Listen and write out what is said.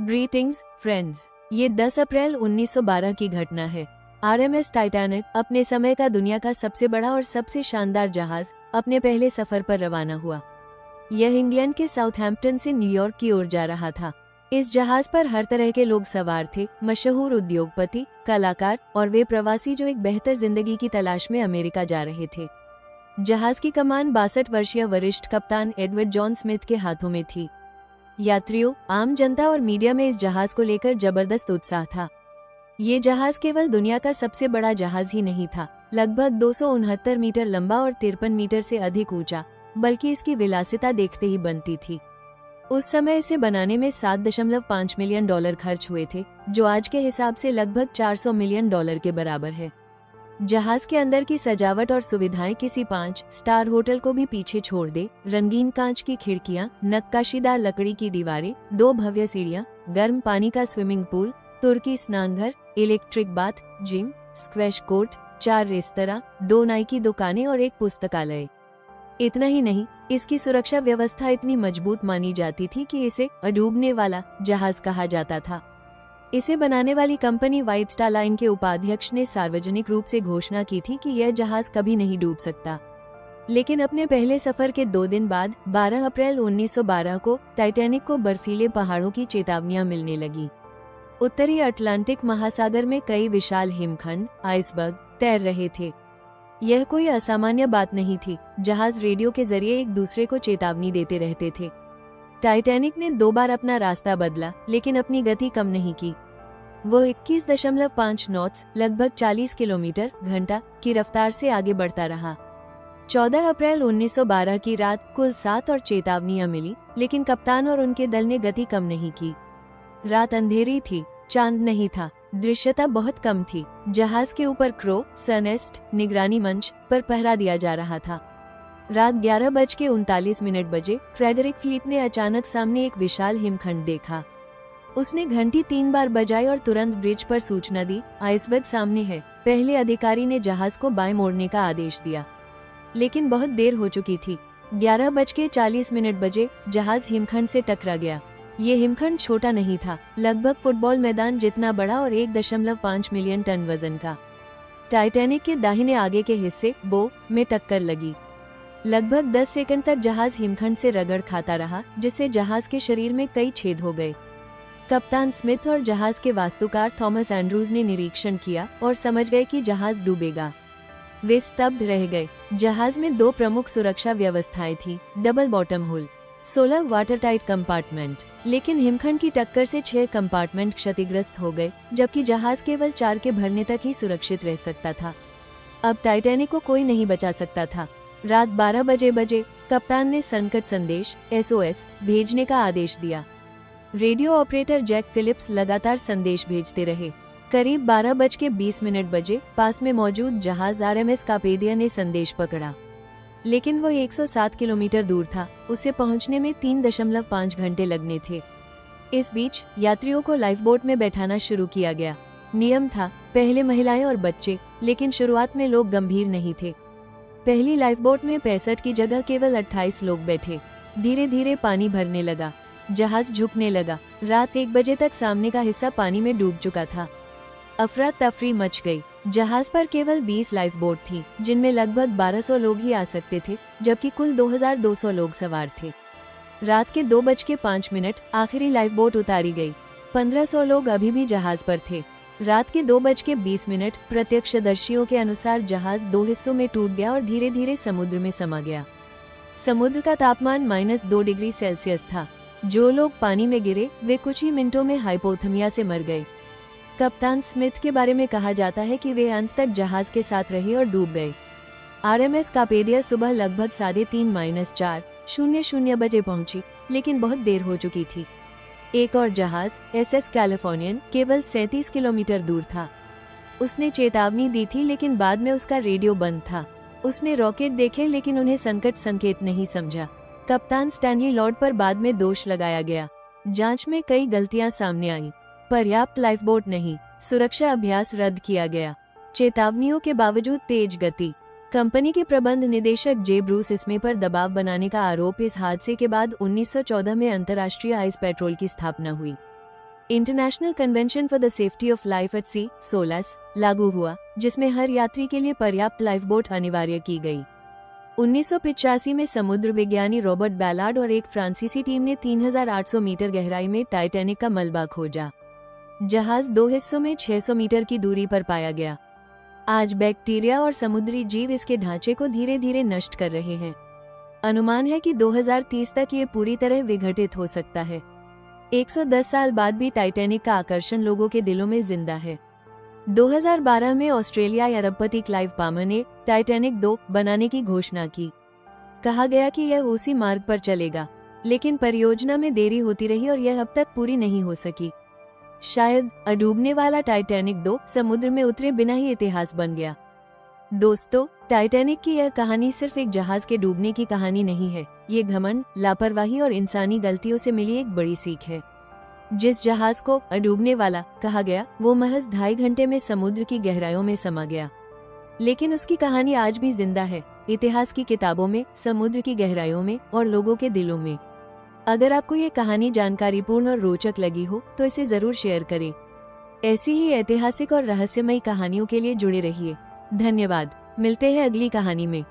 Greetings friends, ये 10 अप्रैल 1912 की घटना है। आरएमएस टाइटैनिक, अपने समय का दुनिया का सबसे बड़ा और सबसे शानदार जहाज, अपने पहले सफर पर रवाना हुआ। यह इंग्लैंड के साउथहैम्पटन से न्यूयॉर्क की ओर जा रहा था। इस जहाज पर हर तरह के लोग सवार थे, मशहूर उद्योगपति, कलाकार और वे प्रवासी जो एक बेहतर जिंदगी की तलाश में अमेरिका जा रहे थे। जहाज की कमान 62 वर्षीय वरिष्ठ कप्तान एडवर्ड जॉन स्मिथ के हाथों में थी। यात्रियों, आम जनता और मीडिया में इस जहाज को लेकर जबरदस्त उत्साह था। ये जहाज केवल दुनिया का सबसे बड़ा जहाज ही नहीं था, लगभग 269 मीटर लंबा और 53 मीटर से अधिक ऊंचा, बल्कि इसकी विलासिता देखते ही बनती थी। उस समय इसे बनाने में $7.5 मिलियन खर्च हुए थे, जो आज के हिसाब से लगभग $400 मिलियन के बराबर है। जहाज के अंदर की सजावट और सुविधाएं किसी 5 स्टार होटल को भी पीछे छोड़ दे। रंगीन कांच की खिड़कियां, नक्काशीदार लकड़ी की दीवारें, 2 भव्य सीढ़ियां, गर्म पानी का स्विमिंग पूल, तुर्की स्नानघर, electric bath, gym, squash court, 4 रेस्तरां, 2 नाई की दुकानें और एक पुस्तकालय। इतना ही नहीं, इसकी सुरक्षा व्यवस्था इतनी मजबूत मानी जाती थी कि इसे डूबने वाला जहाज कहा जाता था। इसे बनाने वाली कंपनी व्हाइट स्टार लाइन के उपाध्यक्ष ने सार्वजनिक रूप से घोषणा की थी कि यह जहाज कभी नहीं डूब सकता। लेकिन अपने पहले सफर के 2 दिन बाद 12 अप्रैल 1912 को टाइटैनिक को बर्फीले पहाड़ों की चेतावनियां मिलने लगी। उत्तरी अटलांटिक महासागर में कई विशाल हिमखंड, आइसबर्ग, तैर रहे थे। यह कोई असामान्य बात नहीं थी। जहाज रेडियो के जरिए एक दूसरे को चेतावनी देते रहते थे। टाइटैनिक ने 2 बार अपना रास्ता बदला, लेकिन अपनी गति कम नहीं की। वो 21.5 नॉट्स, लगभग 40 किलोमीटर घंटा की रफ्तार से आगे बढ़ता रहा। 14 अप्रैल 1912 की रात कुल 7 और चेतावनियां मिली, लेकिन कप्तान और उनके दल ने गति कम नहीं की। रात अंधेरी थी, चांद नहीं था, दृश्यता बहुत कम थी। जहाज के ऊपर क्रो, सनेस्ट, निगरानी मंच पर पहरा दिया जा रहा था। रात 11:39 बजे फ्रेडरिक फ्लीट ने अचानक सामने एक विशाल हिमखंड देखा। उसने घंटी 3 बार बजाई और तुरंत ब्रिज पर सूचना दी, आइसबर्ग सामने है। पहले अधिकारी ने जहाज को बाएं मोड़ने का आदेश दिया, लेकिन बहुत देर हो चुकी थी। 11:40 बजे जहाज हिमखंड से टकरा गया। ये हिमखंड छोटा नहीं था, लगभग फुटबॉल मैदान जितना बड़ा और 1.5 मिलियन टन वजन का। टाइटैनिक के दाहिने आगे के हिस्से बो में टक्कर लगी। लगभग 10 सेकंड तक जहाज हिमखंड से रगड़ खाता रहा, जिससे जहाज के शरीर में कई छेद हो गए। कप्तान स्मिथ और जहाज के वास्तुकार थॉमस एंड्रूज ने निरीक्षण किया और समझ गए कि जहाज डूबेगा। वे स्तब्ध रह गए। जहाज में 2 प्रमुख सुरक्षा व्यवस्थाएं थी, डबल बॉटम हुल, 16 वाटर टाइट कंपार्टमेंट, लेकिन हिमखंड की टक्कर से 6 कंपार्टमेंट क्षतिग्रस्त हो गए, जबकि जहाज केवल 4 के भरने तक ही सुरक्षित रह सकता था। अब टाइटैनिक को कोई नहीं बचा सकता था। रात 12 बजे कप्तान ने संकट संदेश SOS भेजने का आदेश दिया। रेडियो ऑपरेटर जैक फिलिप्स लगातार संदेश भेजते रहे। करीब 12:20 बजे पास में मौजूद जहाज RMS कापेदिया ने संदेश पकड़ा, लेकिन वो 107 किलोमीटर दूर था। उसे पहुंचने में 3.5 घंटे लगने थे। इस बीच यात्रियों को लाइफबोट में बैठाना शुरू किया गया। नियम था, पहले महिलाएं और बच्चे, लेकिन शुरुआत में लोग गंभीर नहीं थे। पहली लाइफबोट में 65 की जगह केवल 28 लोग बैठे। धीरे धीरे पानी भरने लगा, जहाज झुकने लगा। रात 1 बजे तक सामने का हिस्सा पानी में डूब चुका था। अफरा तफरी मच गई। जहाज पर केवल 20 लाइफबोट थी, जिनमें लगभग 1200 लोग ही आ सकते थे, जबकि कुल 2200 लोग सवार थे। रात के 2:05 आखिरी लाइफबोट उतारी गई। 1500 लोग अभी भी जहाज पर थे। रात के 2:20 प्रत्यक्षदर्शियों के अनुसार जहाज 2 हिस्सों में टूट गया और धीरे धीरे समुद्र में समा गया। समुद्र का तापमान -2 डिग्री सेल्सियस था। जो लोग पानी में गिरे वे कुछ ही मिनटों में हाइपोथर्मिया से मर गए। कप्तान स्मिथ के बारे में कहा जाता है कि वे अंत तक जहाज के साथ रहे और डूब गए। RMS कापेदिया सुबह लगभग 3:30 बजे पहुंची, लेकिन बहुत देर हो चुकी थी। एक और जहाज SS कैलिफोर्नियन केवल 37 किलोमीटर दूर था। उसने चेतावनी दी थी, लेकिन बाद में उसका रेडियो बंद था। उसने रॉकेट देखे, लेकिन उन्हें संकट संकेत नहीं समझा। कप्तान स्टैनली लॉर्ड पर बाद में दोष लगाया गया। जांच में कई गलतियां सामने आई। पर्याप्त लाइफबोट नहीं, सुरक्षा अभ्यास रद्द किया गया। चेतावनियों के बावजूद तेज गति। कंपनी के प्रबंध निदेशक जे ब्रूस इसमे पर दबाव बनाने का आरोप। इस हादसे के बाद 1914 में अंतर्राष्ट्रीय आइस पेट्रोल की स्थापना हुई। International convention for the safety of life at sea SOLAS लागू हुआ, जिसमें हर यात्री के लिए पर्याप्त लाइफ बोट अनिवार्य की गई। 1985 में समुद्र विज्ञानी रॉबर्ट बैलार्ड और एक फ्रांसीसी टीम ने 3,800 मीटर गहराई में टाइटैनिक का मलबा खोजा। जहाज 2 हिस्सों में 600 मीटर की दूरी पर पाया गया। आज बैक्टीरिया और समुद्री जीव इसके ढांचे को धीरे धीरे नष्ट कर रहे हैं। अनुमान है कि 2030 तक ये पूरी तरह विघटित हो सकता है। 110 साल बाद भी टाइटैनिक का आकर्षण लोगों के दिलों में जिंदा है। 2012 में ऑस्ट्रेलियाई अरबपति क्लाइव पामर ने टाइटैनिक 2 बनाने की घोषणा की। कहा गया कि यह उसी मार्ग पर चलेगा, लेकिन परियोजना में देरी होती रही और यह अब तक पूरी नहीं हो सकी। शायद डूबने वाला टाइटैनिक 2 समुद्र में उतरे बिना ही इतिहास बन गया। दोस्तों, टाइटैनिक की यह कहानी सिर्फ एक जहाज के डूबने की कहानी नहीं है। ये घमंड, लापरवाही और इंसानी गलतियों से मिली एक बड़ी सीख है। जिस जहाज को डूबने वाला कहा गया, वो महज 2.5 घंटे में समुद्र की गहराइयों में समा गया, लेकिन उसकी कहानी आज भी जिंदा है, इतिहास की किताबों में, समुद्र की गहराइयों में और लोगों के दिलों में। अगर आपको ये कहानी जानकारीपूर्ण और रोचक लगी हो तो इसे जरूर शेयर करें। ऐसी ही ऐतिहासिक और रहस्यमयी कहानियों के लिए जुड़े रहिए। धन्यवाद। मिलते हैं अगली कहानी में।